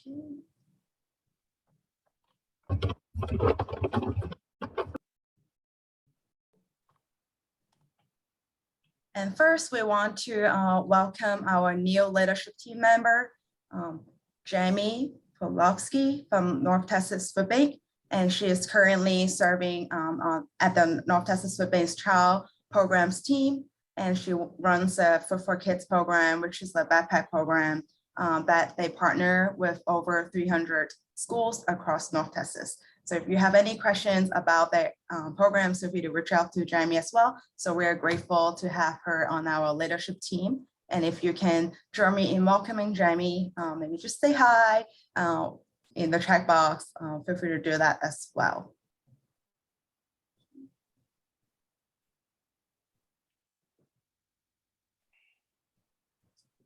And first, we want to welcome our new leadership team member, Jamie Pawlowski from North Texas Food Bank. And she is currently serving at the North Texas Food Bank's Child Programs team. And she runs a Food for Kids program, which is a backpack program that they partner with over 300 schools across North Texas. So if you have any questions about the program, feel free to reach out to Jamie as well. So we're grateful to have her on our leadership team. And if you can join me in welcoming Jamie, maybe just say hi in the chat box. Feel free to do that as well.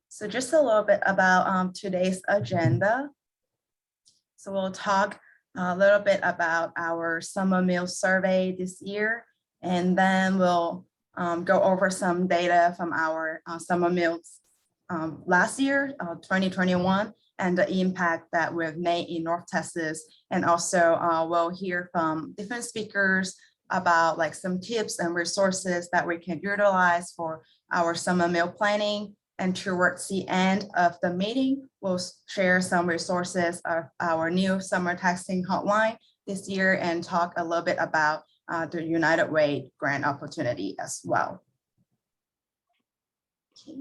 So just a little bit about today's agenda. So we'll talk a little bit about our summer meal survey this year, and then we'll go over some data from our summer meals last year, 2021, and the impact that we've made in North Texas. And also we'll hear from different speakers about like some tips and resources that we can utilize for our summer meal planning. And towards the end of the meeting, we'll share some resources of our new summer texting hotline this year and talk a little bit about the United Way grant opportunity as well. Okay.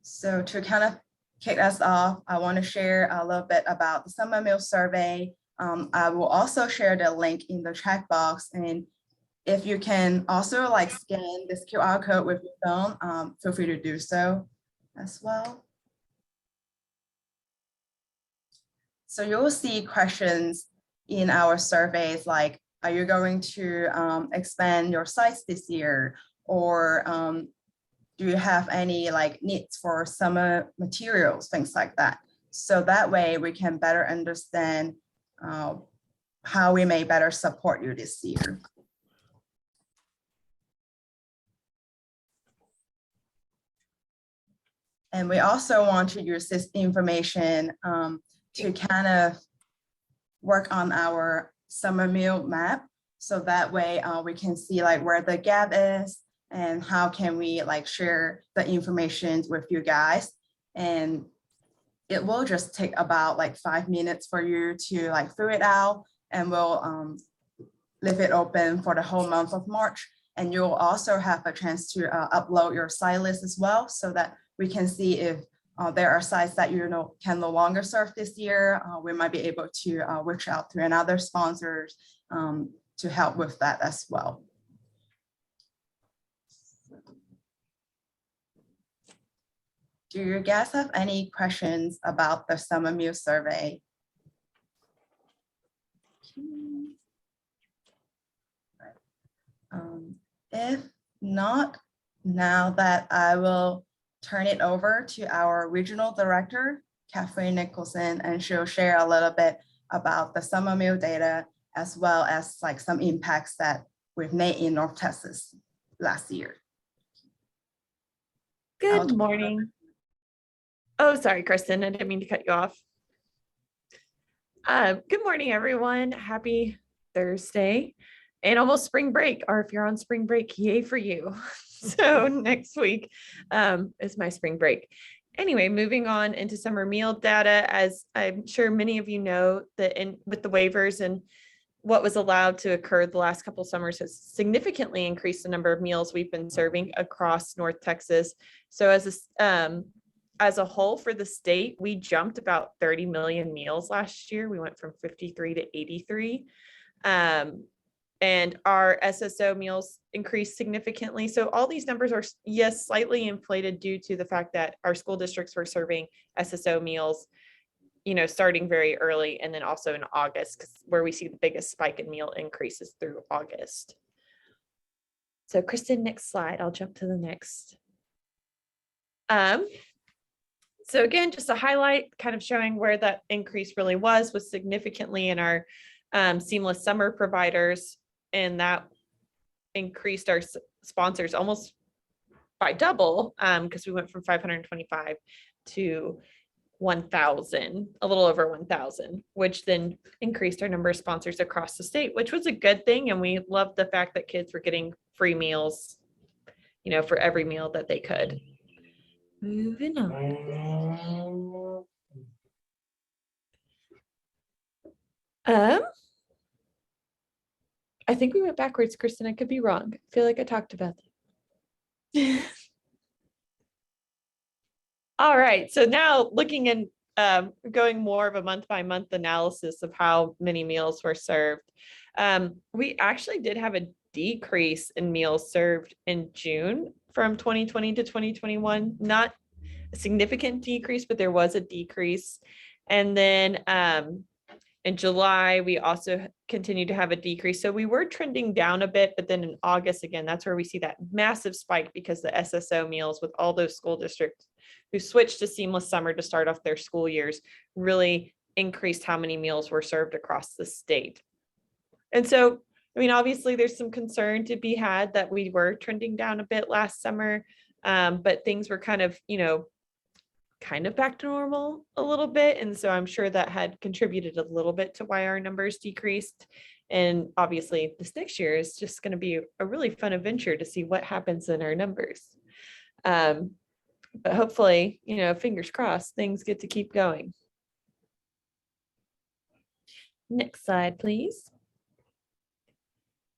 So to kind of kick us off, I want to share a little bit about the summer meal survey. I will also share the link in the chat box, and if you can also like scan this QR code with your phone, feel free to do so as well. So you'll see questions in our surveys like, are you going to expand your sites this year? Or do you have any like needs for summer materials, things like that. So that way we can better understand how we may better support you this year. And we also want to use this information to kind of work on our summer meal map. So that way we can see like where the gap is and how can we like share the information with you guys. And it will just take about like 5 minutes for you to like fill it out, and we'll leave it open for the whole month of March. And you'll also have a chance to upload your site list as well, so that we can see if there are sites that you can no longer serve this year. We might be able to reach out to another sponsors to help with that as well. Do you guys have any questions about the summer meal survey? If not, now that I will turn it over to our regional director, Kathleen Nicholson, and she'll share a little bit about the summer meal data, as well as like some impacts that we've made in North Texas last year. Good morning. Oh, sorry, Kristen, I didn't mean to cut you off. Good morning, everyone. Happy Thursday and almost spring break, or if you're on spring break, yay for you. So next week is my spring break. Anyway, moving on into summer meal data, as I'm sure many of you know, that with the waivers and what was allowed to occur the last couple of summers has significantly increased the number of meals we've been serving across North Texas. So as a whole for the state, we jumped about 30 million meals last year. We went from 53 to 83. And our SSO meals increased significantly. So all these numbers are, yes, slightly inflated due to the fact that our school districts were serving SSO meals, starting very early, and then also in August, where we see the biggest spike in meal increases through August. So Kristen, next slide. I'll jump to the next. So again, just a highlight, kind of showing where that increase really was significantly in our seamless summer providers, and that increased our sponsors almost by double, because we went from 525 to 1,000, a little over 1,000, which then increased our number of sponsors across the state, which was a good thing. And we loved the fact that kids were getting free meals, you know, for every meal that they could. Moving on. I think we went backwards, Kristen. I could be wrong. I feel like I talked about that. All right. So now looking in, going more of a month by month analysis of how many meals were served. We actually did have a decrease in meals served in June from 2020 to 2021. Not a significant decrease, but there was a decrease. And then in July, we also continued to have a decrease. So we were trending down a bit, but then in August, again, that's where we see that massive spike because the SSO meals with all those school districts who switched to seamless summer to start off their school years really increased how many meals were served across the state. And so, I mean, obviously there's some concern to be had that we were trending down a bit last summer, but things were kind of, kind of back to normal a little bit. And so I'm sure that had contributed a little bit to why our numbers decreased. And obviously this next year is just going to be a really fun adventure to see what happens in our numbers. But hopefully, fingers crossed, things get to keep going. Next slide, please.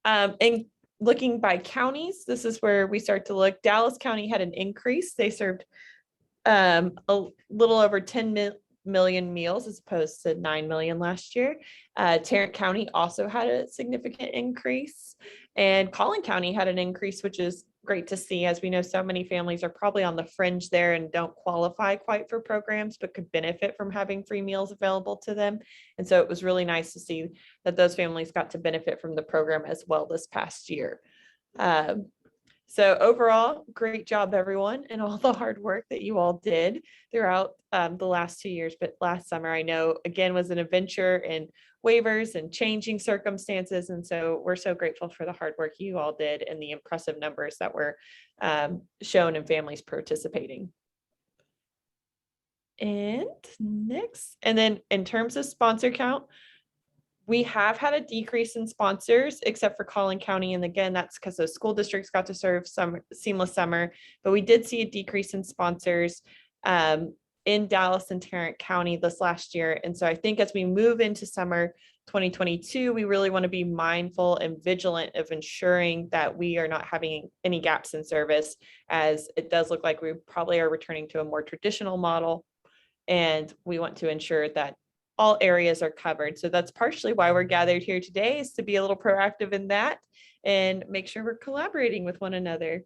And looking by counties, this is where we start to look. Dallas County had an increase. They served a little over 10 million meals as opposed to 9 million last year. Tarrant County also had a significant increase, and Collin County had an increase, which is great to see. As we know, so many families are probably on the fringe there and don't qualify quite for programs, but could benefit from having free meals available to them. And so it was really nice to see that those families got to benefit from the program as well this past year. So overall, great job, everyone, and all the hard work that you all did throughout the last 2 years. But last summer, I know, again, was an adventure in waivers and changing circumstances. And so we're so grateful for the hard work you all did and the impressive numbers that were shown in families participating. And next, and then in terms of sponsor count, we have had a decrease in sponsors, except for Collin County. And again, that's because those school districts got to serve some seamless summer, but we did see a decrease in sponsors in Dallas and Tarrant County this last year. And so I think as we move into summer 2022, we really want to be mindful and vigilant of ensuring that we are not having any gaps in service, as it does look like we probably are returning to a more traditional model. And we want to ensure that all areas are covered. So that's partially why we're gathered here today, is to be a little proactive in that and make sure we're collaborating with one another.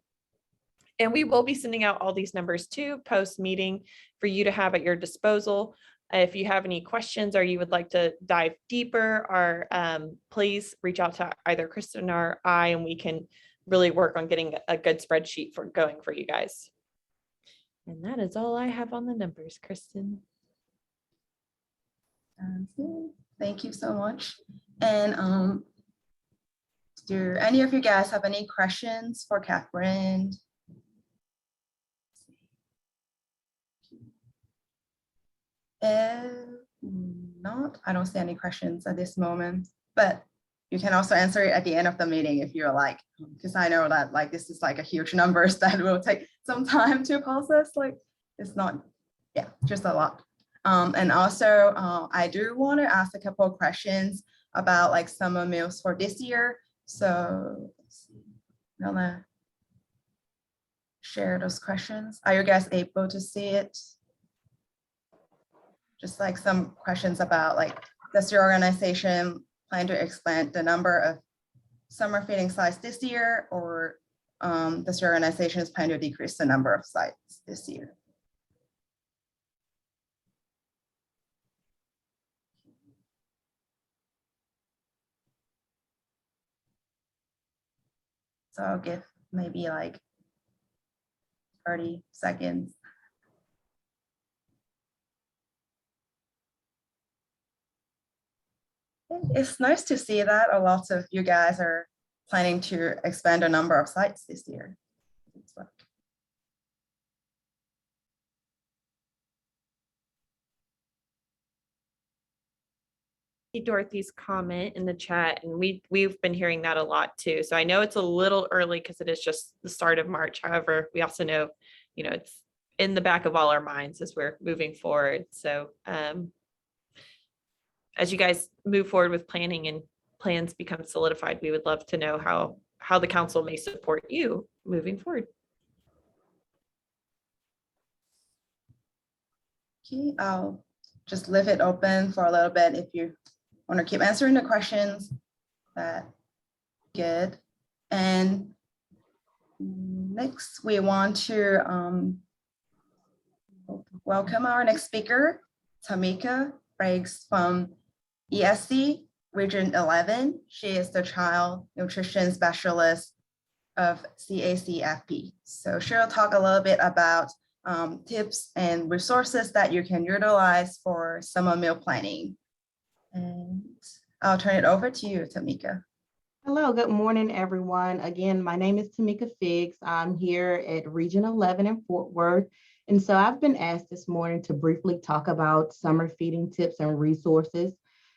And we will be sending out all these numbers too post meeting for you to have at your disposal. If you have any questions or you would like to dive deeper, or please reach out to either Kristen or I, and we can really work on getting a good spreadsheet going for you guys. And that is all I have on the numbers, Kristen. Thank you so much. And do any of you guys have any questions for Catherine? If not, I don't see any questions at this moment, but you can also answer it at the end of the meeting if you're like, because I know that like this is like a huge numbers that will take some time to process. Like it's not, yeah, just a lot. And also, I do want to ask a couple of questions about like summer meals for this year. So I'm gonna share those questions. Are you guys able to see it? Just like some questions about like, does your organization plan to expand the number of summer feeding sites this year, or does your organization plan to decrease the number of sites this year? So I'll give maybe like 30 seconds. It's nice to see that a lot of you guys are planning to expand the number of sites this year. Dorothy's comment in the chat, and we've been hearing that a lot too. So I know it's a little early because it is just the start of March. However, we also know, it's in the back of all our minds as we're moving forward. So as you guys move forward with planning and plans become solidified, we would love to know how the council may support you moving forward. Okay, I'll just leave it open for a little bit if you want to keep answering the questions. That good. And next, we want to welcome our next speaker, Tamika Briggs from ESC Region 11. She is the Child Nutrition Specialist of CACFP. So she'll talk a little bit about tips and resources that you can utilize for summer meal planning. And I'll turn it over to you, Tamika. Hello, good morning, everyone. Again, my name is Tamika Figs. I'm here at Region 11 in Fort Worth. And so I've been asked this morning to briefly talk about summer feeding tips and resources.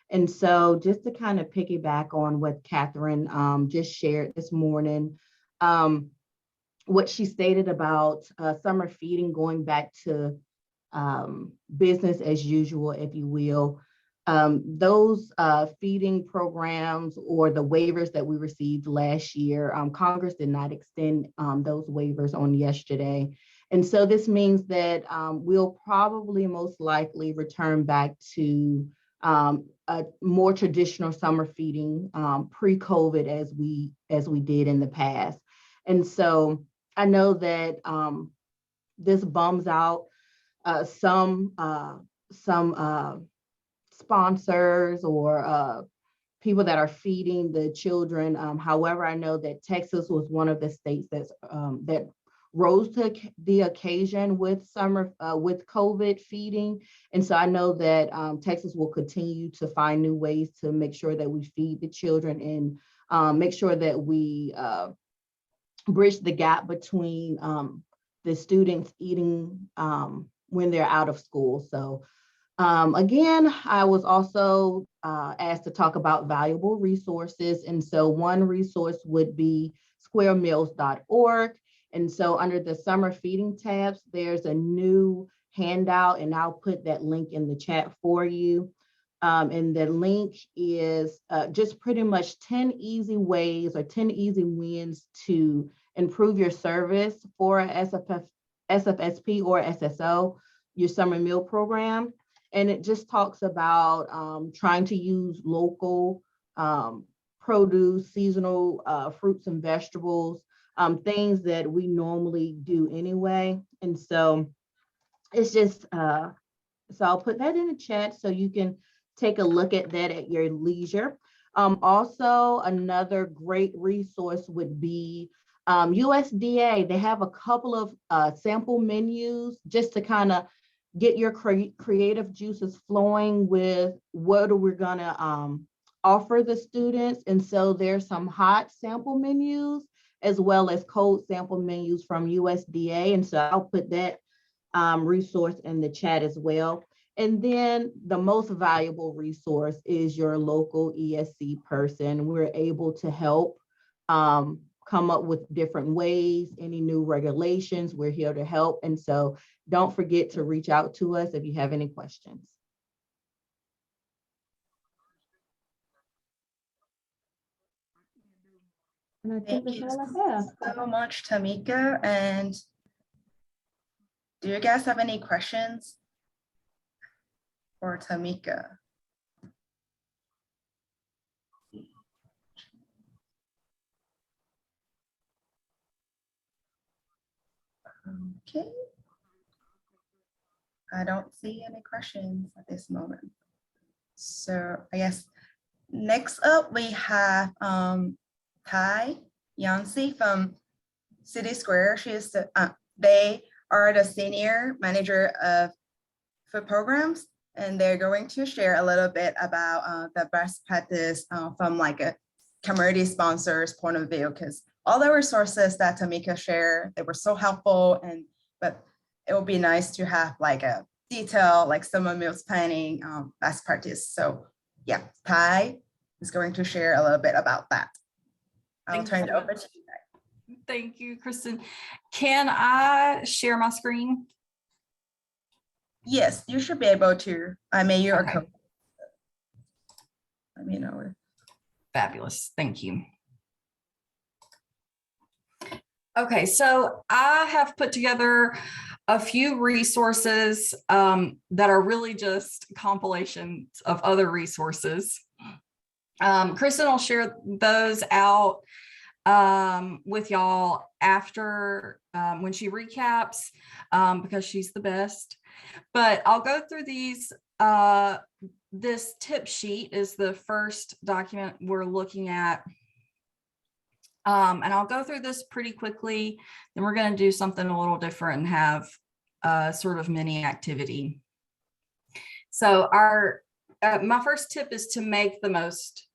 And so just to kind of piggyback on what Catherine just shared this morning, what she stated about summer feeding going back to business as usual, if you will. Those feeding programs or the waivers that we received last year, Congress did not extend those waivers on yesterday. And so this means that we'll probably most likely return back to a more traditional summer feeding pre-COVID as we did in the past. And so I know that this bums out some sponsors or people that are feeding the children. However, I know that Texas was one of the states that rose to the occasion with COVID feeding. And so I know that Texas will continue to find new ways to make sure that we feed the children and make sure that we bridge the gap between the students eating when they're out of school. So again, I was also asked to talk about valuable resources. And so one resource would be squaremeals.org. And so under the summer feeding tabs, there's a new handout, and I'll put that link in the chat for you. And the link is just pretty much 10 easy ways or 10 easy wins to improve your service for SFSP or SSO, your summer meal program. And it just talks about trying to use local produce, seasonal fruits and vegetables, things that we normally do anyway. And so it's just, so I'll put that in the chat so you can take a look at that at your leisure. Also, another great resource would be USDA. They have a couple of sample menus just to kind of get your creative juices flowing with what we're gonna offer the students. And so there's some hot sample menus as well as cold sample menus from USDA. And so I'll put that resource in the chat as well. And then the most valuable resource is your local ESC person. We're able to help come up with different ways, any new regulations, we're here to help. And so don't forget to reach out to us if you have any questions. And I think Thank that's you all I have. so much, Tamika. And do you guys have any questions for Tamika? Okay. I don't see any questions at this moment. So I guess next up we have Tai Yancy from City Square. She is they are the senior manager of food programs, and they're going to share a little bit about the best practice from like a community sponsors point of view, because all the resources that Tamika shared, they were so helpful, but it would be nice to have like a detail, like summer meals planning best practice. So yeah, Ty is going to share a little bit about that. I'll Thank turn you it so over much. to you, Ty. Thank you, Kristen. Can I share my screen? Yes, you should be able to. I mean, you are Okay. Let me know. Fabulous. Thank you. Okay, so I have put together a few resources that are really just compilations of other resources. Kristen will share those out with y'all after when she recaps because she's the best. But I'll go through these. This tip sheet is the first document we're looking at. And I'll go through this pretty quickly. Then we're going to do something a little different and have a sort of mini activity. So my first tip is to make the most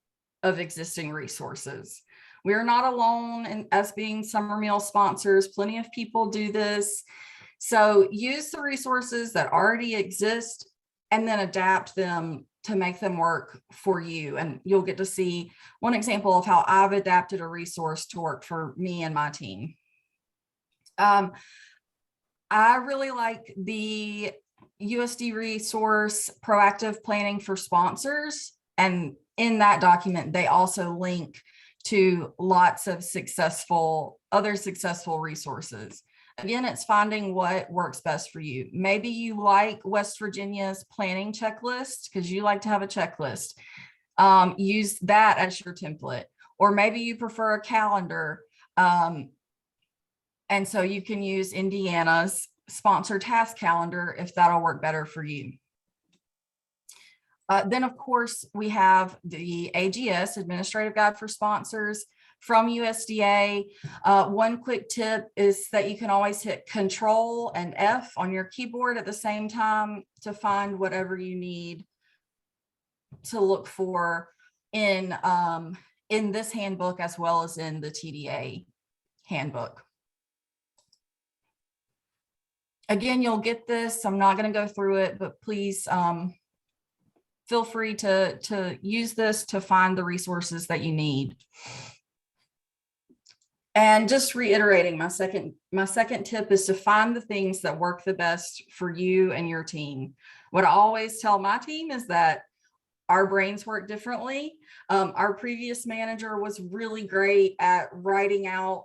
of existing resources. We are not alone as being summer meal sponsors. Plenty of people do this. So use the resources that already exist and then adapt them to make them work for you. And you'll get to see one example of how I've adapted a resource to work for me and my team. I really like the USD resource, Proactive Planning for Sponsors. And in that document, they also link to lots of other successful resources. Again, it's finding what works best for you. Maybe you like West Virginia's planning checklist because you like to have a checklist. Use that as your template. Or maybe you prefer a calendar. And so you can use Indiana's sponsor task calendar if that'll work better for you. Then, of course, we have the AGS, Administrative Guide for Sponsors, from USDA. One quick tip is that you can always hit Control and F on your keyboard at the same time to find whatever you need to look for in this handbook as well as in the TDA handbook. Again, you'll get this. I'm not going to go through it, but please feel free to use this to find the resources that you need. And just reiterating, my second tip is to find the things that work the best for you and your team. What I always tell my team is that our brains work differently. Our previous manager was really great at writing out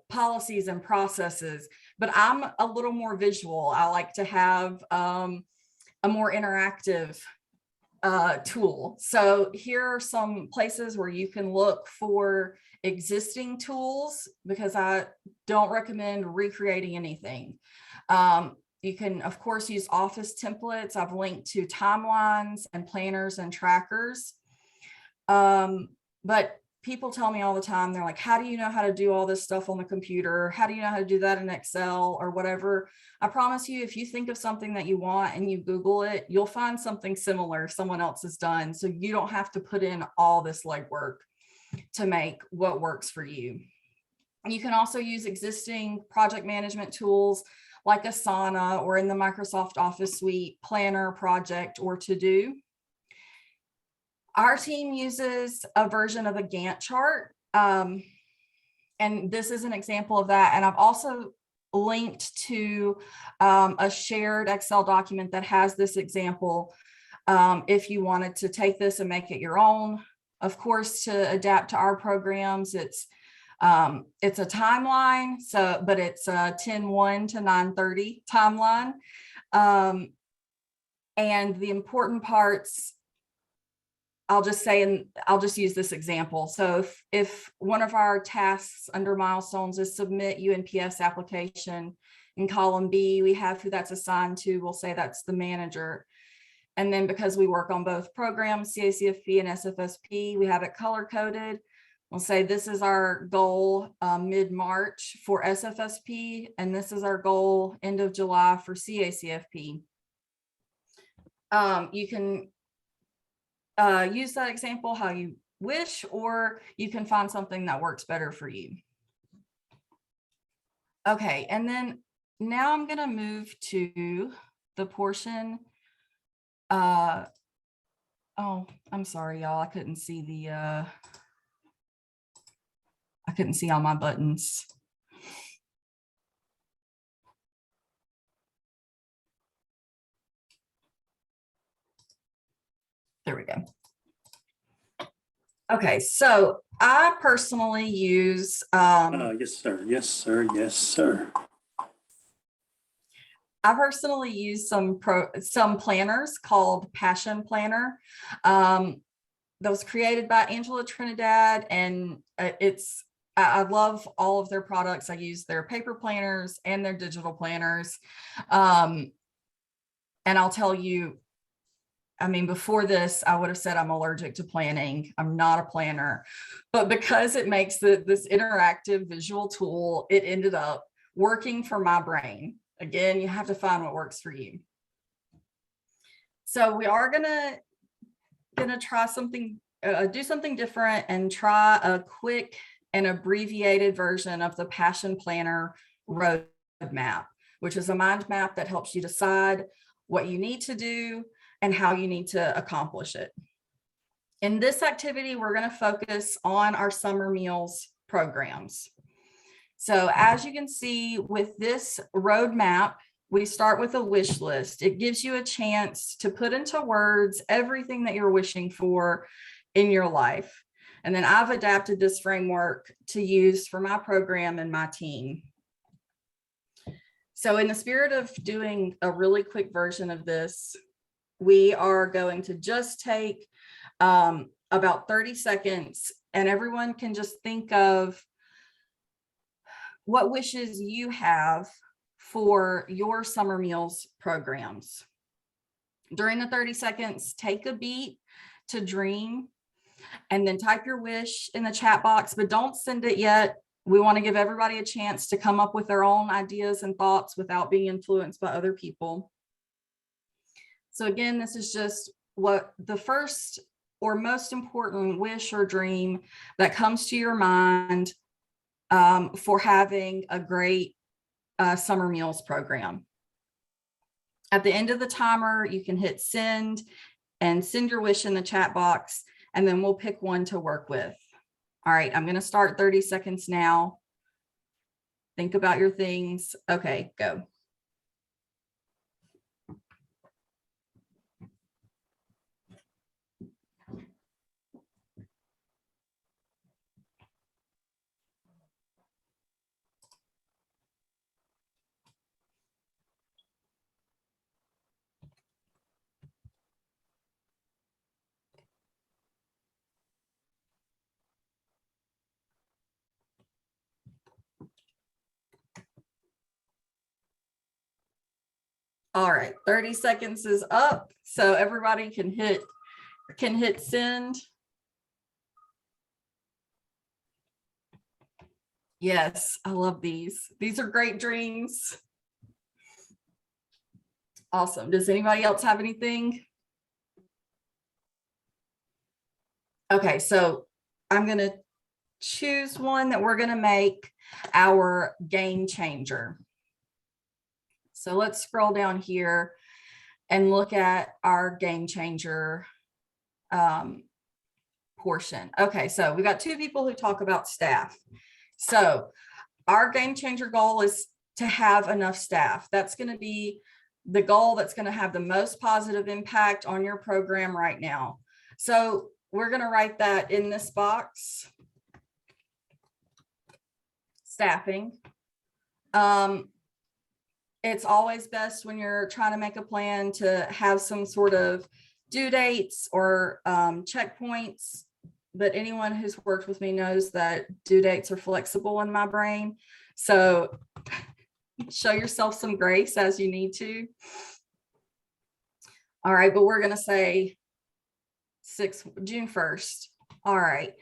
policies and processes, but I'm a little more visual. I like to have a more interactive tool. So here are some places where you can look for existing tools because I don't recommend recreating anything. You can, of course, use Office templates. I've linked to timelines and planners and trackers. But people tell me all the time, they're like, how do you know how to do all this stuff on the computer? How do you know how to do that in Excel or whatever? I promise you, if you think of something that you want and you Google it, you'll find something similar someone else has done. So you don't have to put in all this legwork to make what works for you. You can also use existing project management tools like Asana or in the Microsoft Office suite, Planner, Project, or To Do. Our team uses a version of a Gantt chart. And this is an example of that. And I've also linked to a shared Excel document that has this example if you wanted to take this and make it your own. Of course, to adapt to our programs, it's a timeline, but it's a 10/1 to 9/30 timeline. And the important parts, I'll just say, and I'll just use this example. So if one of our tasks under milestones is submit UNPS application, in column B, we have who that's assigned to. We'll say that's the manager. And then because we work on both programs, CACFP and SFSP, we have it color coded. We'll say this is our goal mid-March for SFSP, and this is our goal end of July for CACFP. You can use that example how you wish, or you can find something that works better for you. Okay, and then now I'm going to move to the portion Oh, I'm sorry, y'all. I couldn't see I couldn't see all my buttons. There we go. Okay, so I personally use Yes, sir. Yes, sir. Yes, sir. I personally use some planners called Passion Planner. That was created by Angela Trinidad, and I love all of their products. I use their paper planners and their digital planners. And I'll tell you, I mean, before this, I would have said I'm allergic to planning. I'm not a planner, but because it makes this interactive visual tool, it ended up working for my brain. Again, you have to find what works for you. So we are gonna try something, do something different and try a quick and abbreviated version of the Passion Planner roadmap, which is a mind map that helps you decide what you need to do and how you need to accomplish it. In this activity, we're going to focus on our summer meals programs. So as you can see with this roadmap, we start with a wish list. It gives you a chance to put into words everything that you're wishing for in your life. And then I've adapted this framework to use for my program and my team. So in the spirit of doing a really quick version of this, we are going to just take about 30 seconds, and everyone can just think of what wishes you have for your summer meals programs. During the 30 seconds, take a beat to dream, and then type your wish in the chat box, but don't send it yet. We want to give everybody a chance to come up with their own ideas and thoughts without being influenced by other people. So again, this is just what the first or most important wish or dream that comes to your mind for having a great summer meals program. At the end of the timer, you can hit send and send your wish in the chat box, and then we'll pick one to work with. All right, I'm going to start 30 seconds now. Think about your things. Okay, go. All right, 30 seconds is up, so everybody can hit send. Yes, I love these. These are great dreams. Awesome. Does anybody else have anything? Okay, so I'm going to choose one that we're going to make our game changer. So let's scroll down here and look at our game changer portion. Okay, so we got two people who talk about staff. So our game changer goal is to have enough staff. That's going to be the goal that's going to have the most positive impact on your program right now. So we're going to write that in this box. Staffing. It's always best when you're trying to make a plan to have some sort of due dates or checkpoints. But anyone who's worked with me knows that due dates are flexible in my brain. So show yourself some grace as you need to. All right, but we're going to say June 1st. All right.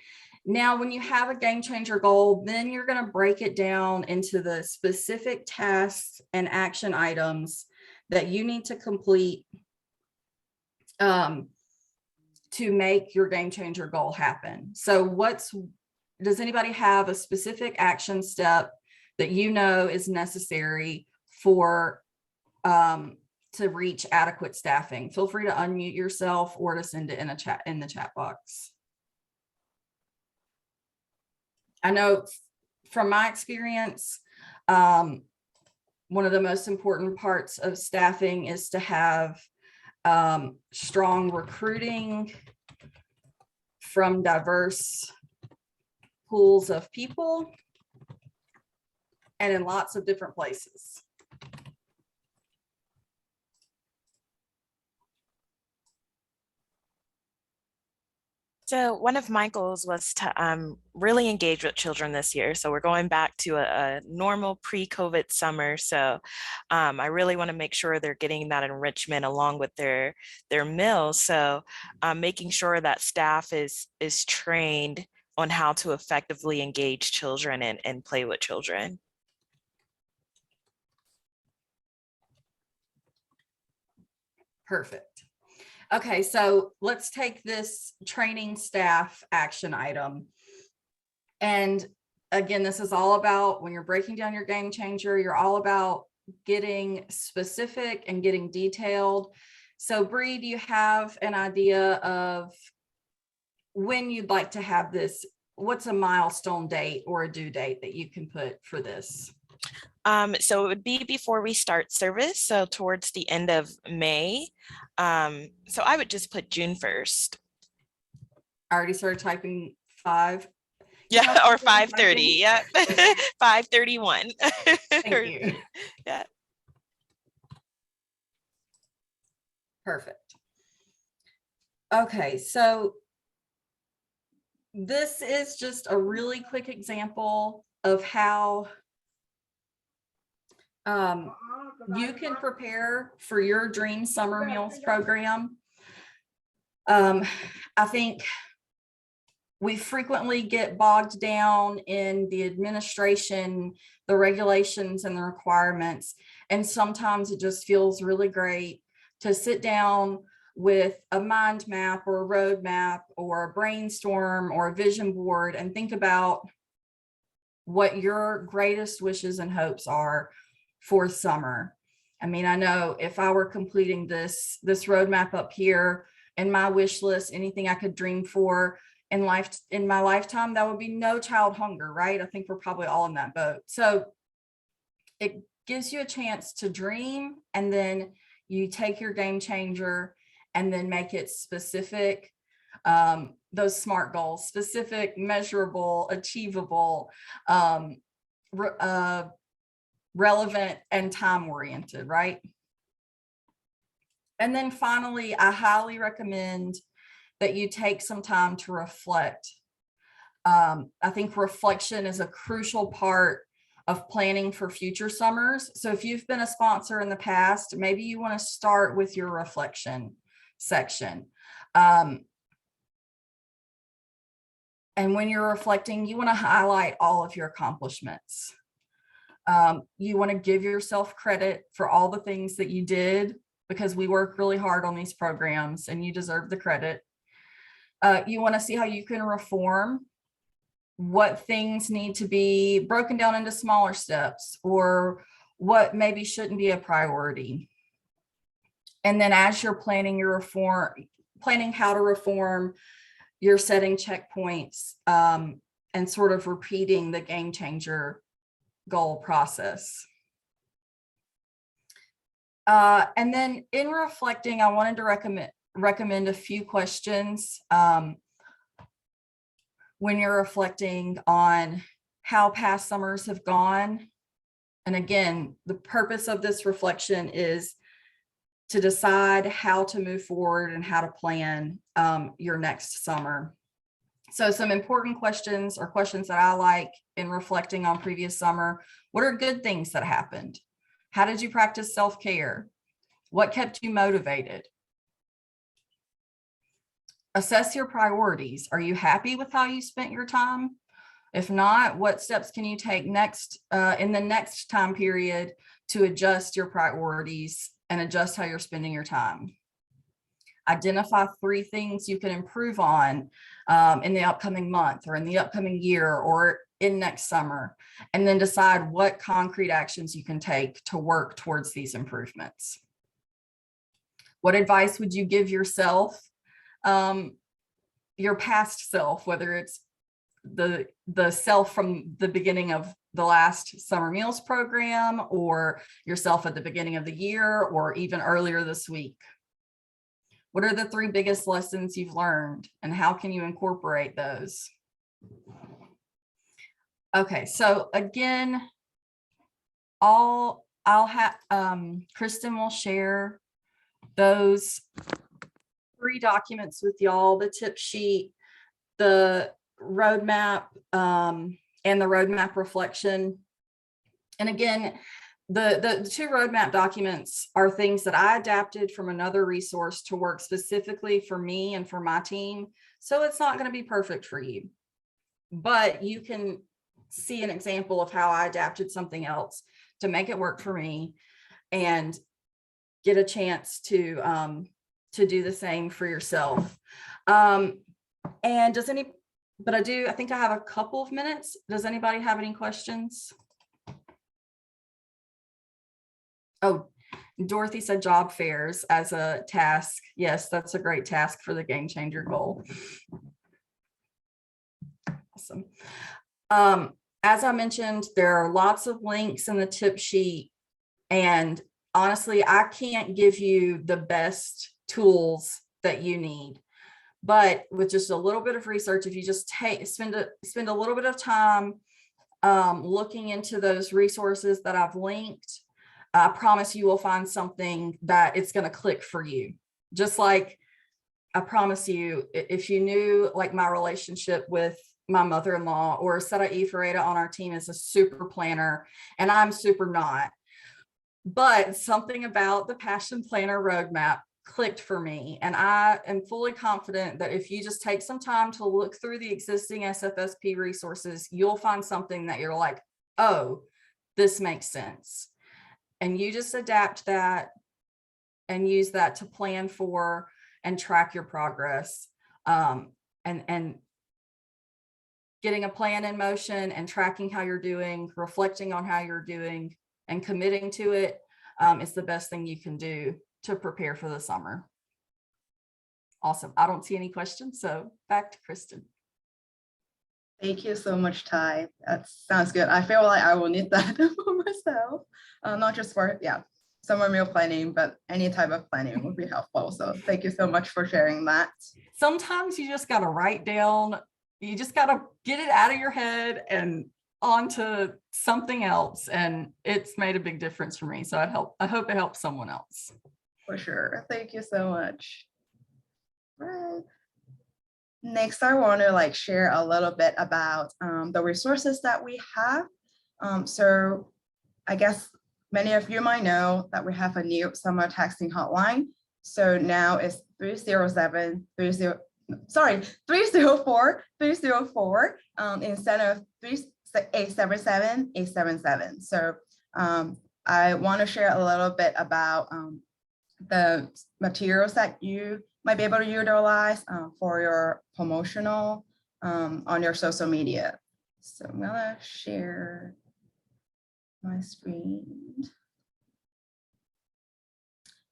Now, when you have a game changer goal, then you're going to break it down into the specific tasks and action items that you need to complete to make your game changer goal happen. So does anybody have a specific action step that you know is necessary for to reach adequate staffing? Feel free to unmute yourself or to send it in the chat box. I know from my experience, one of the most important parts of staffing is to have strong recruiting from diverse pools of people and in lots of different places. So one of my goals was to really engage with children this year. So we're going back to a normal pre-COVID summer. So I really want to make sure they're getting that enrichment along with their meals. So making sure that staff is trained on how to effectively engage children and play with children. Perfect. Okay, so let's take this training staff action item. And again, this is all about when you're breaking down your game changer, you're all about getting specific and getting detailed. So Bree, do you have an idea of when you'd like to have this? What's a milestone date or a due date that you can put for this? So it would be before we start service, so towards the end of May. So I would just put June 1st. I already started typing 5. Yeah, or 5:30. Yeah, 5:31. Thank you. Yeah. Perfect. Okay, so this is just a really quick example of how you can prepare for your Dream Summer Meals program. I think we frequently get bogged down in the administration, the regulations and the requirements. And sometimes it just feels really great to sit down with a mind map or a road map or a brainstorm or a vision board and think about what your greatest wishes and hopes are for summer. I mean, I know if I were completing this roadmap up here and my wish list, anything I could dream for in my lifetime, that would be no child hunger, right? I think we're probably all in that boat. So it gives you a chance to dream, and then you take your game changer and then make it specific. Those SMART goals: specific, measurable, achievable, relevant, and time-oriented, right? And then finally, I highly recommend that you take some time to reflect. I think reflection is a crucial part of planning for future summers. So if you've been a sponsor in the past, maybe you want to start with your reflection section. And when you're reflecting, you want to highlight all of your accomplishments. You want to give yourself credit for all the things that you did, because we work really hard on these programs and you deserve the credit. You want to see how you can reform, what things need to be broken down into smaller steps, or what maybe shouldn't be a priority. And then as you're planning how to reform, you're setting checkpoints and sort of repeating the game changer goal process. And then in reflecting, I wanted to recommend a few questions when you're reflecting on how past summers have gone. And again, the purpose of this reflection is to decide how to move forward and how to plan your next summer. So some important questions, or questions that I like in reflecting on previous summer: what are good things that happened? How did you practice self-care? What kept you motivated? Assess your priorities. Are you happy with how you spent your time? If not, what steps can you take next in the next time period to adjust your priorities and adjust how you're spending your time? Identify 3 things you can improve on in the upcoming month, or in the upcoming year, or in next summer, and then decide what concrete actions you can take to work towards these improvements. What advice would you give yourself, your past self, whether it's the self from the beginning of the last summer meals program, or yourself at the beginning of the year, or even earlier this week? What are the 3 biggest lessons you've learned, and how can you incorporate those? Okay, so again, I'll have Kristen will share those 3 documents with y'all: the tip sheet, the roadmap, and the roadmap reflection. And again, the 2 roadmap documents are things that I adapted from another resource to work specifically for me and for my team. So it's not going to be perfect for you, but you can see an example of how I adapted something else to make it work for me, and get a chance to do the same for yourself. And I think I have a couple of minutes. Does anybody have any questions? Oh, Dorothy said job fairs as a task. Yes, that's a great task for the Game Changer goal. Awesome. As I mentioned, there are lots of links in the tip sheet, and honestly, I can't give you the best tools that you need, but with just a little bit of research, if you just spend a little bit of time looking into those resources that I've linked, I promise you will find something that it's going to click for you. Just like I promise you, if you knew like my relationship with my mother-in-law, or Sarah Ferreira on our team is a super planner and I'm super not, but something about the Passion Planner roadmap clicked for me. And I am fully confident that if you just take some time to look through the existing SFSP resources, you'll find something that you're like, oh, this makes sense. And you just adapt that and use that to plan for and track your progress. And getting a plan in motion and tracking how you're doing, reflecting on how you're doing, and committing to it is the best thing you can do to prepare for the summer. Awesome. I don't see any questions, so back to Kristen. Thank you so much, Ty. That sounds good. I feel like I will need that for myself, not just for summer meal planning, but any type of planning would be helpful. So thank you so much for sharing that. Sometimes you just got to write down, you just got to get it out of your head and onto something else. And it's made a big difference for me. So I hope it helps someone else. For sure. Thank you so much. Right. Next, I want to share a little bit about the resources that we have. So I guess many of you might know that we have a new summer texting hotline. So now it's 304-304 instead of 877-877. So I want to share a little bit about the materials that you might be able to utilize for your promotional on your social media. So I'm gonna share my screen.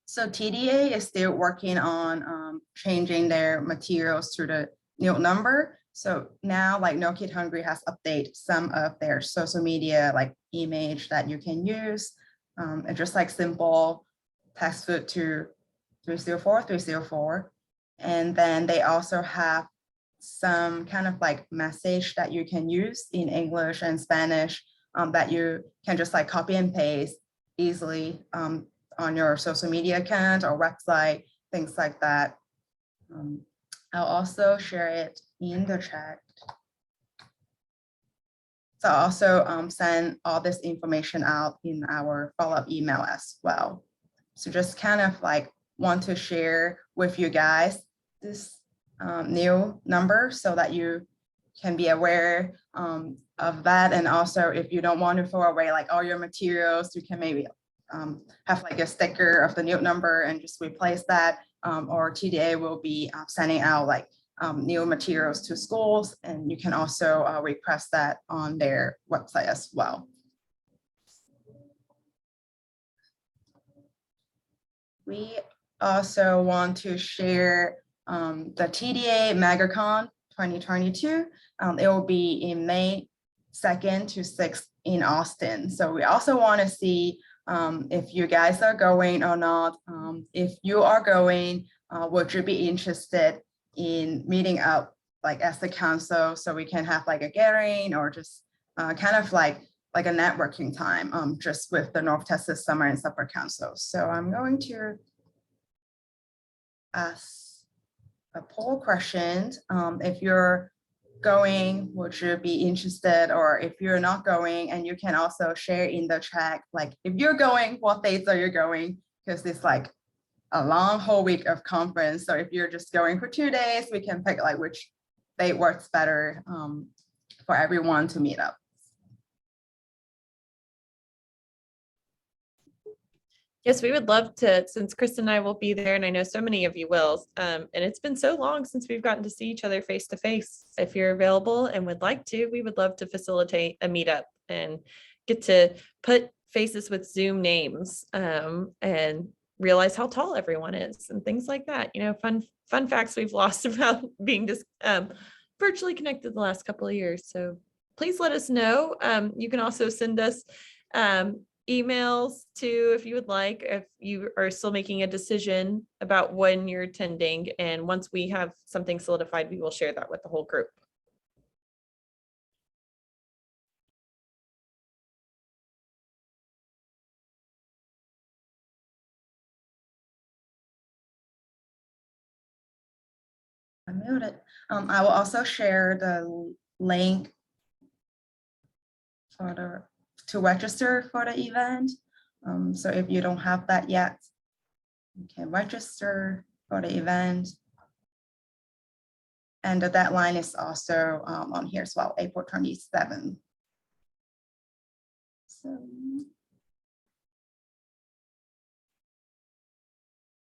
So TDA is still working on changing their materials to the new number. So now No Kid Hungry has updated some of their social media image that you can use. And just simple text food to 304. And then they also have some kind of message that you can use in English and Spanish that you can just copy and paste easily on your social media account or website, things like that. I'll also share it in the chat. So I'll also send all this information out in our follow-up email as well. So just kind of want to share with you guys this new number so that you can be aware of that. And also if you don't want to throw away all your materials, you can maybe have a sticker of the new number and just replace that. Or TDA will be sending out new materials to schools, and you can also request that on their website as well. We also want to share the TDA MegaCon 2022. It will be in May 2nd to 6th in Austin. So we also want to see if you guys are going or not. If you are going, would you be interested in meeting up like as the council so we can have like a gathering or just kind of like a networking time just with the North Texas Summer and Supper Council. So I'm going to ask a poll question. If you're going, would you be interested? Or if you're not going, and you can also share in the chat, like if you're going, what dates are you going? Because it's like a long whole week of conference. So if you're just going for 2 days, we can pick like which date works better for everyone to meet up. Yes, we would love to, since Kristen and I will be there, and I know so many of you will. And it's been so long since we've gotten to see each other face to face. If you're available and would like to, we would love to facilitate a meetup and get to put faces with Zoom names and realize how tall everyone is and things like that. You know, fun facts we've lost about being just virtually connected the last couple of years. So please let us know. You can also send us emails too, if you would like, if you are still making a decision about when you're attending. And once we have something solidified, we will share that with the whole group. I muted. I will also share the link to register for the event. So if you don't have that yet, you can register for the event. And the deadline is also on here as well, April 27th. So,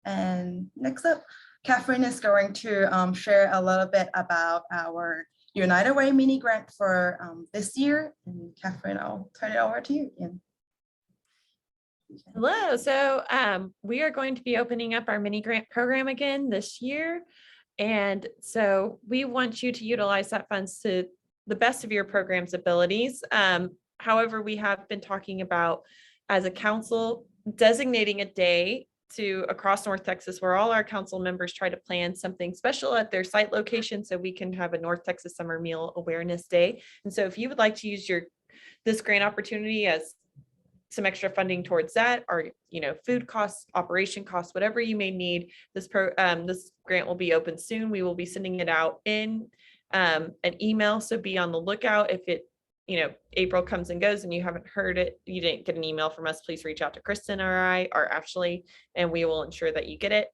and next up, Catherine is going to share a little bit about our United Way mini grant for this year. And Catherine, I'll turn it over to you again. Hello. So we are going to be opening up our mini grant program again this year. And so we want you to utilize that funds to the best of your program's abilities. However, we have been talking about as a council designating a day to across North Texas where all our council members try to plan something special at their site location so we can have a North Texas Summer Meal Awareness Day. And so if you would like to use this grant opportunity as some extra funding towards that, or food costs, operation costs, whatever you may need, this grant will be open soon. We will be sending it out in an email, so be on the lookout. If it April comes and goes and you haven't heard it, you didn't get an email from us, please reach out to Kristen or I or Ashley, and we will ensure that you get it.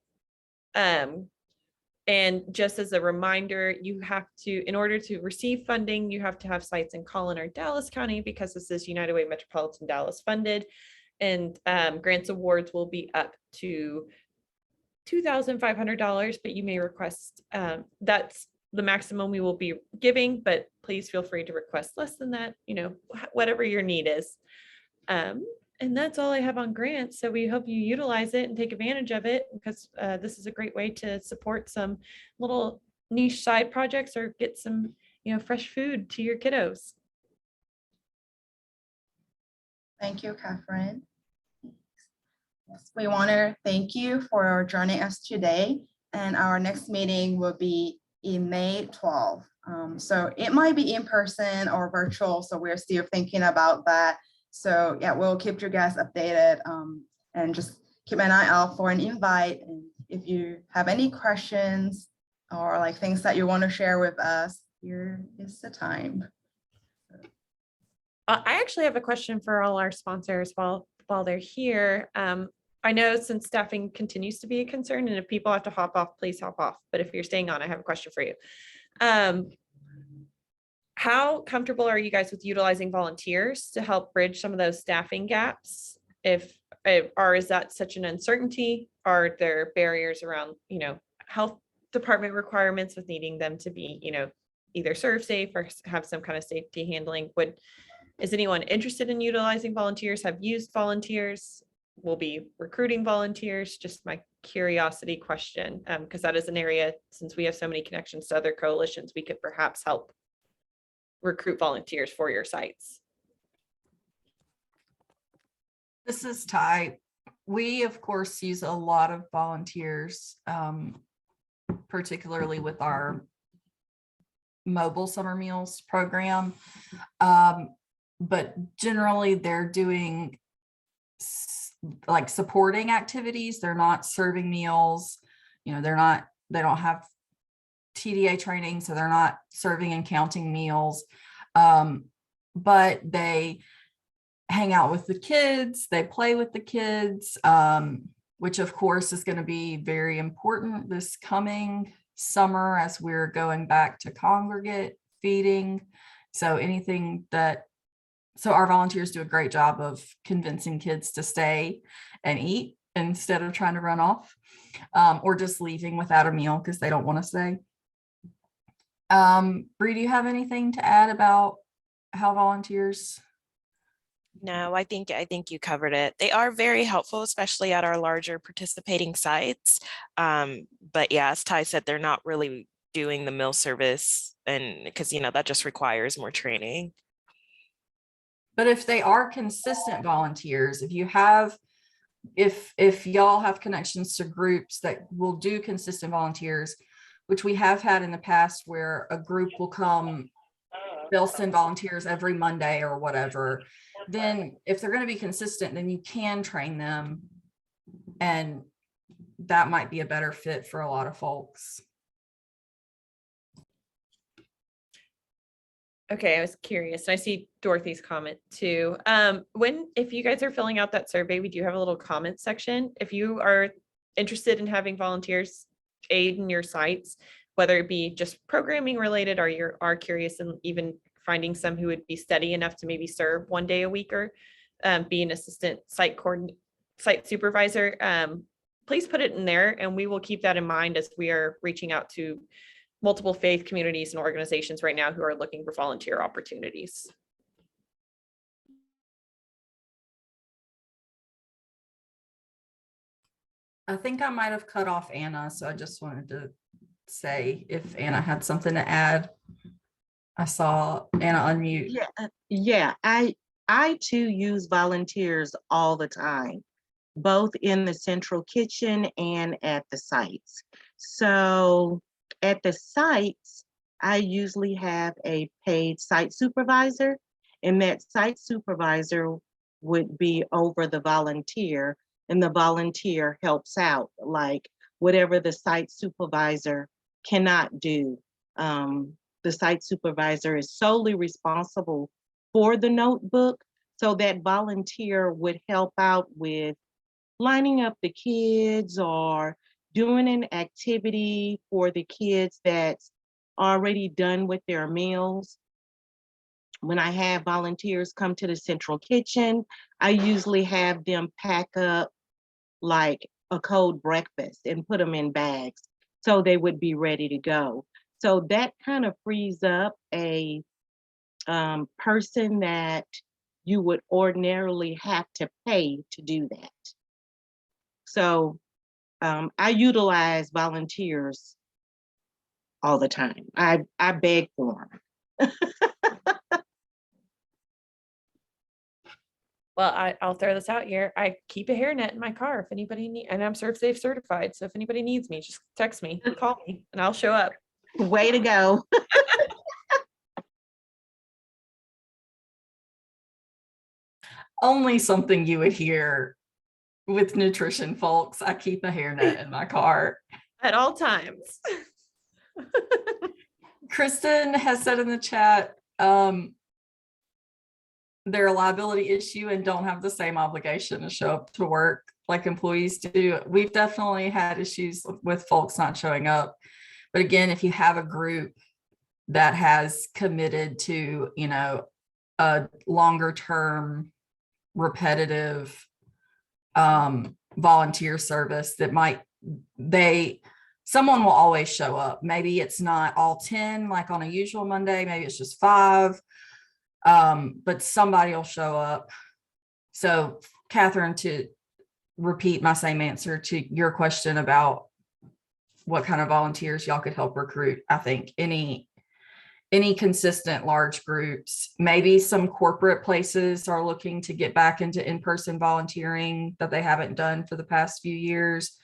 And just as a reminder, you have to, in order to receive funding, you have to have sites in Collin or Dallas County because this is United Way Metropolitan Dallas funded, and grants awards will be up to $2,500, but you may request, that's the maximum we will be giving, but please feel free to request less than that, whatever your need is. And that's all I have on grants. So we hope you utilize it and take advantage of it because this is a great way to support some little niche side projects or get some, fresh food to your kiddos. Thank you, Catherine. Yes, we want to thank you for joining us today. And our next meeting will be in May 12th. So it might be in person or virtual. So we're still thinking about that. So yeah, we'll keep you guys updated and just keep an eye out for an invite. And if you have any questions or like things that you want to share with us, here is the time. I actually have a question for all our sponsors while they're here. I know since staffing continues to be a concern, and if people have to hop off, please hop off. But if you're staying on, I have a question for you. How comfortable are you guys with utilizing volunteers to help bridge some of those staffing gaps? Or is that such an uncertainty? Are there barriers around, health department requirements with needing them to be, either serve safe or have some kind of safety handling? Is anyone interested in utilizing volunteers? Have used volunteers? will be recruiting volunteers? Just my curiosity question, because that is an area, since we have so many connections to other coalitions, we could perhaps help recruit volunteers for your sites. This is Ty. We, of course, use a lot of volunteers, particularly with our mobile summer meals program. But generally they're doing like supporting activities. They're not serving meals. You know, they don't have TDA training, so they're not serving and counting meals. But they hang out with the kids, they play with the kids, which of course is going to be very important this coming summer as we're going back to congregate feeding. So our volunteers do a great job of convincing kids to stay and eat instead of trying to run off, or just leaving without a meal because they don't want to stay. Bree, do you have anything to add about how volunteers? No, I think you covered it. They are very helpful, especially at our larger participating sites. But yeah, as Ty said, they're not really doing the meal service, and because that just requires more training. But if they are consistent volunteers, if y'all have connections to groups that will do consistent volunteers, which we have had in the past, where a group will come, they'll send volunteers every Monday or whatever, then if they're going to be consistent, then you can train them, and that might be a better fit for a lot of folks. Okay, I was curious. I see Dorothy's comment too. If you guys are filling out that survey, we do have a little comment section. If you are interested in having volunteers aid in your sites, whether it be just programming related, or you are curious and even finding some who would be steady enough to maybe serve 1 day a week, or be an assistant site supervisor, please put it in there, and we will keep that in mind as we are reaching out to multiple faith communities and organizations right now who are looking for volunteer opportunities. I think I might have cut off Anna, so I just wanted to say if Anna had something to add. I saw Anna unmute. Yeah, I too use volunteers all the time, both in the central kitchen and at the sites. So at the sites, I usually have a paid site supervisor, and that site supervisor would be over the volunteer, and the volunteer helps out, like whatever the site supervisor cannot do. The site supervisor is solely responsible for the notebook, so that volunteer would help out with lining up the kids or doing an activity for the kids that's already done with their meals. When I have volunteers come to the central kitchen, I usually have them pack up like a cold breakfast and put them in bags so they would be ready to go. So that kind of frees up a person that you would ordinarily have to pay to do that. So I utilize volunteers all the time. I beg for them. Well, I'll throw this out here. I keep a hairnet in my car if anybody needs, and I'm ServSafe certified. So if anybody needs me, just text me, call me, and I'll show up. Way to go. Only something you would hear with nutrition, folks. I keep a hairnet in my car At all times. Kristen has said in the chat, they're a liability issue and don't have the same obligation to show up to work like employees do. We've definitely had issues with folks not showing up. But again, if you have a group that has committed to, a longer term, repetitive volunteer service, someone will always show up. Maybe it's not all 10 like on a usual Monday, maybe it's just 5, but somebody will show up. So Catherine, to repeat my same answer to your question about what kind of volunteers y'all could help recruit. I think any consistent large groups, maybe some corporate places are looking to get back into in-person volunteering that they haven't done for the past few years,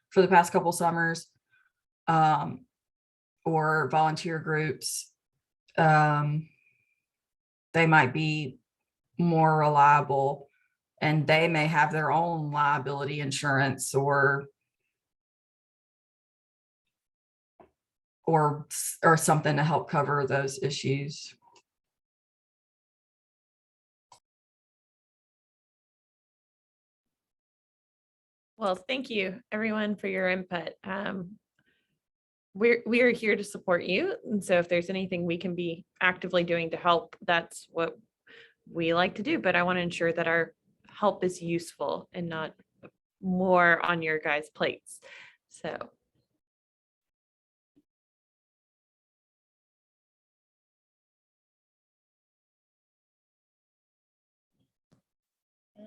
for the past couple summers, or volunteer groups. They might be more reliable and they may have their own liability insurance or something to help cover those issues. Well, thank you everyone for your input. We are here to support you. And so if there's anything we can be actively doing to help, that's what we like to do. But I want to ensure that our help is useful and not more on your guys' plates. So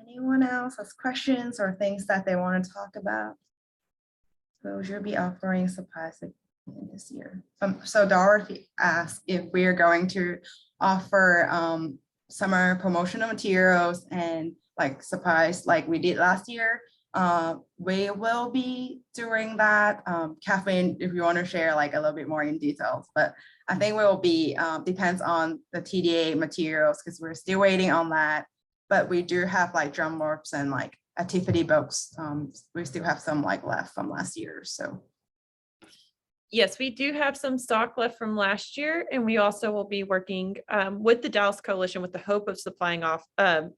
Anyone else has questions or things that they want to talk about? So you'll be offering supplies again this year. So Dorothy asked if we are going to offer summer promotional materials and like supplies like we did last year. We will be doing that. Kathleen, if you want to share like a little bit more in details, but I think we will be, depends on the TDA materials because we're still waiting on that. But we do have like drum warps and like activity books. We still have some like left from last year. So yes, we do have some stock left from last year, and we also will be working with the Dallas Coalition with the hope of supplying off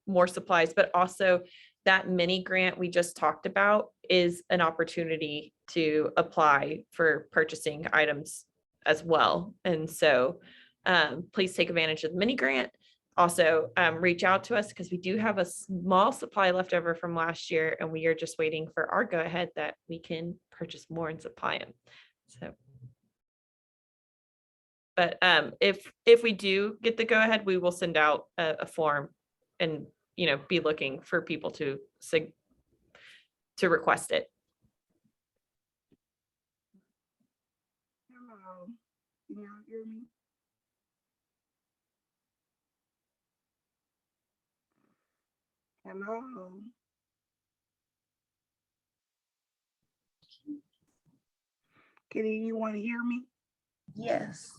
more supplies, but also that mini grant we just talked about is an opportunity to apply for purchasing items as well. And so please take advantage of the mini grant. Also reach out to us because we do have a small supply left over from last year, and we are just waiting for our go ahead that we can purchase more and supply them. So, but if we do get the go ahead, we will send out a form and be looking for people to request it. Hello, can y'all hear me? Hello. Can anyone hear me? yes.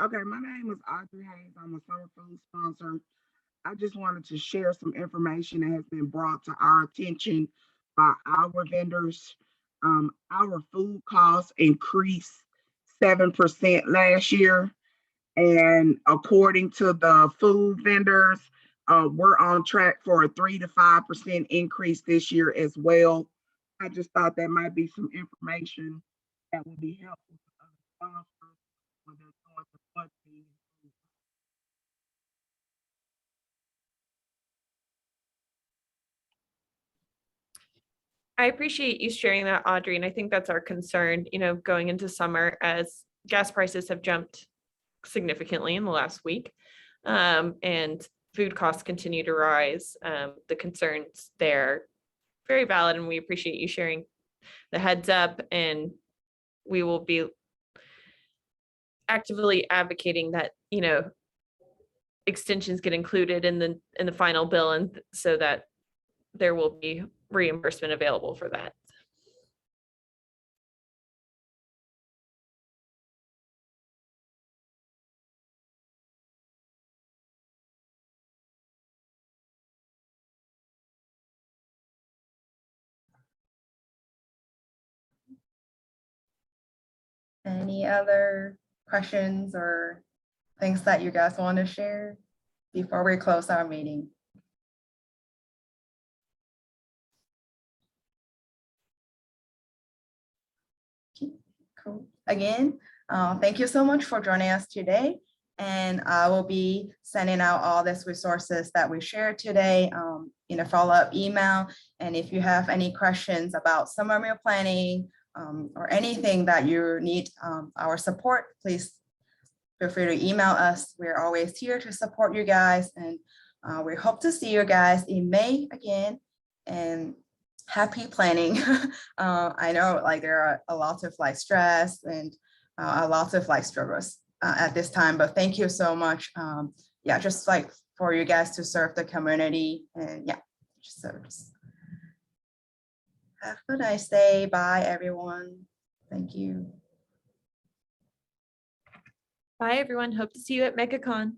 Okay, my name is Audrey Hayes. I'm a summer food sponsor. I just wanted to share some information that has been brought to our attention by our vendors. Our food costs increased 7% last year. And according to the food vendors, we're on track for a 3 to 5% increase this year as well. I just thought that might be some information that would be helpful to other sponsors when they're going to budgeting. I appreciate you sharing that, Audrey, and I think that's our concern, going into summer as gas prices have jumped significantly in the last week, and food costs continue to rise. The concerns there very valid, and we appreciate you sharing the heads up, and we will be actively advocating that extensions get included in the final bill, and so that there will be reimbursement available for that. Any other questions or things that you guys want to share before we close our meeting? Cool. Again, thank you so much for joining us today. And I will be sending out all these resources that we shared today in a follow-up email. And if you have any questions about summer meal planning or anything that you need our support, please feel free to email us. We're always here to support you guys. And we hope to see you guys in May again. And happy planning. I know like there are a lot of like stress and a lot of like struggles at this time, but thank you so much. Yeah, just like for you guys to serve the community, and yeah, just have a nice day. Bye, everyone. Thank you. Bye, everyone. Hope to see you at MegaCon.